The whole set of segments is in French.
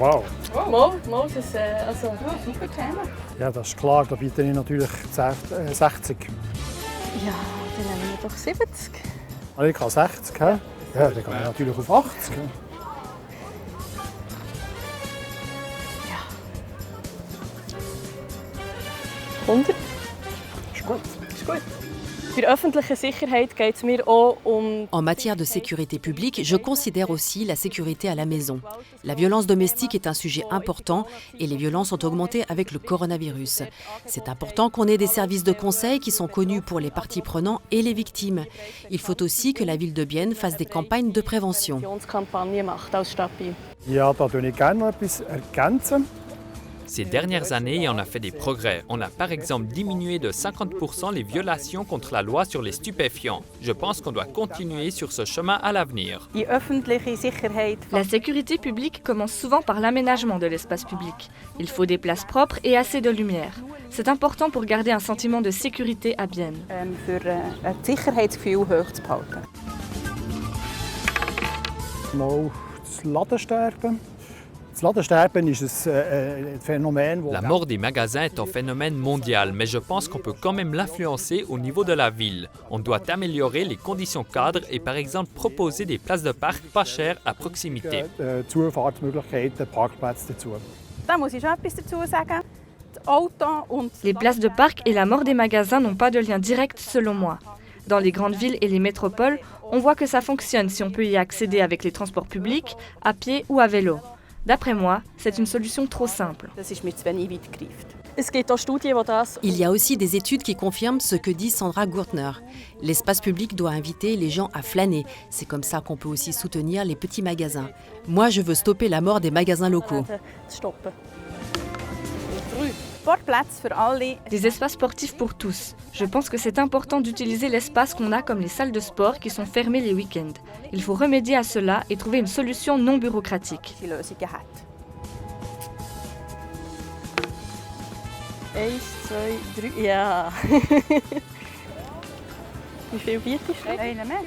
Wow. Mal, das ist also... super Thema. Ja, das ist klar. Da biete ich natürlich 60. Ja, dann nehmen wir doch 70. Also ich kann 60, he? Ja, dann kann ich natürlich auf 80. He? 100. Ist gut. Ist gut. Für öffentliche Sicherheit geht es mir auch En matière de sécurité publique, je considère aussi la sécurité à la maison. La violence domestique est un sujet important et les violences ont augmenté avec le coronavirus. C'est important qu'on ait des services de conseil qui sont connus pour les parties prenantes et les victimes. Il faut aussi que la ville de Bienne fasse des campagnes de prévention. Ja, da ergänze ich gerne etwas ergänzen. Ces dernières années, on a fait des progrès. On a par exemple diminué de 50% les violations contre la loi sur les stupéfiants. Je pense qu'on doit continuer sur ce chemin à l'avenir. La sécurité publique commence souvent par l'aménagement de l'espace public. Il faut des places propres et assez de lumière. C'est important pour garder un sentiment de sécurité à Bienne. Mal das Ladensterben. Das Ladensterben ist ein Phänomen, La mort des magasins est un phénomène mondial, mais je pense qu'on peut quand même l'influencer au niveau de la ville. On doit améliorer les conditions cadres et par exemple proposer des places de parc pas chères à proximité. Zufahrtsmöglichkeiten, Parkplätze dazu. Da muss ich schon etwas dazu sagen. Das Auto und Les places de parc et la mort des magasins n'ont pas de lien direct selon moi. Dans les grandes villes et les métropoles, on voit que ça fonctionne si on peut y accéder avec les transports publics, à pied ou à vélo. D'après moi, c'est une solution trop simple. das ist mir zu wenig weit gegriffen. Es gibt auch Studien, die das... Il y a aussi des études qui confirment ce que dit Sandra Gurtner. L'espace public doit inviter les gens à flâner. C'est comme ça qu'on peut aussi soutenir les petits magasins. Moi, je veux stopper la mort des magasins locaux. stoppen. Sportplätze für alle. Des espaces sportifs pour tous. Je pense que c'est important d'utiliser l'espace qu'on a comme les salles de sport qui sont fermées les week-ends. Il faut remédier à cela et trouver une solution non bureaucratique. Die Lösungen hat. 1, 2, 3, ja. Wie viel bietest du? Einen mehr.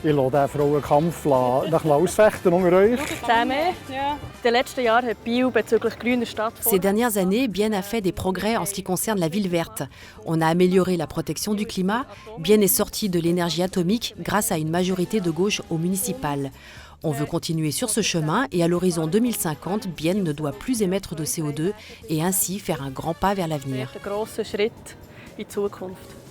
Ich lasse den Frauenkampf ausfechten unter euch. 10 mehr? Ja. In den letzten Jahren hat Biel bezüglich grüner Stadt... Ces dernières années, Bienne a fait des progrès en ce qui concerne la ville verte. On a amélioré la protection du climat. Bienne est sortie de l'énergie atomique grâce à une majorité de gauche au municipal. On veut continuer sur ce chemin et à l'horizon 2050, Bienne ne doit plus émettre de CO2 et ainsi faire un grand pas vers l'avenir. Ein grosser Schritt in die Zukunft.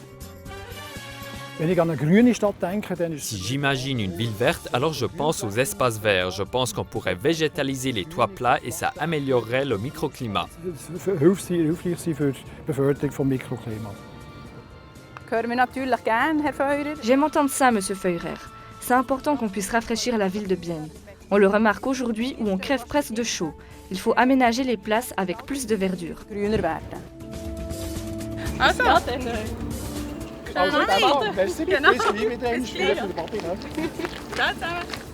Wenn ich an eine grüne Stadt denke, dann ist Si j'imagine une ville verte, alors je pense aux espaces verts. Je pense qu'on pourrait végétaliser les toits plats et ça améliorerait le microclimat. es hilfreich sein für die Beförderung des Mikroklimas. Hören wir natürlich gerne, Herr Feurer. J'aime entendre ça, Monsieur Feurer. C'est important qu'on puisse rafraîchir la ville de Bienne. On le remarque aujourd'hui où on crève presque de chaud. Il faut aménager les places avec plus de verdure. Grüner werden. Also, ja, dann... Also, merci, Genau. bis gleich wieder. Ciao zusammen.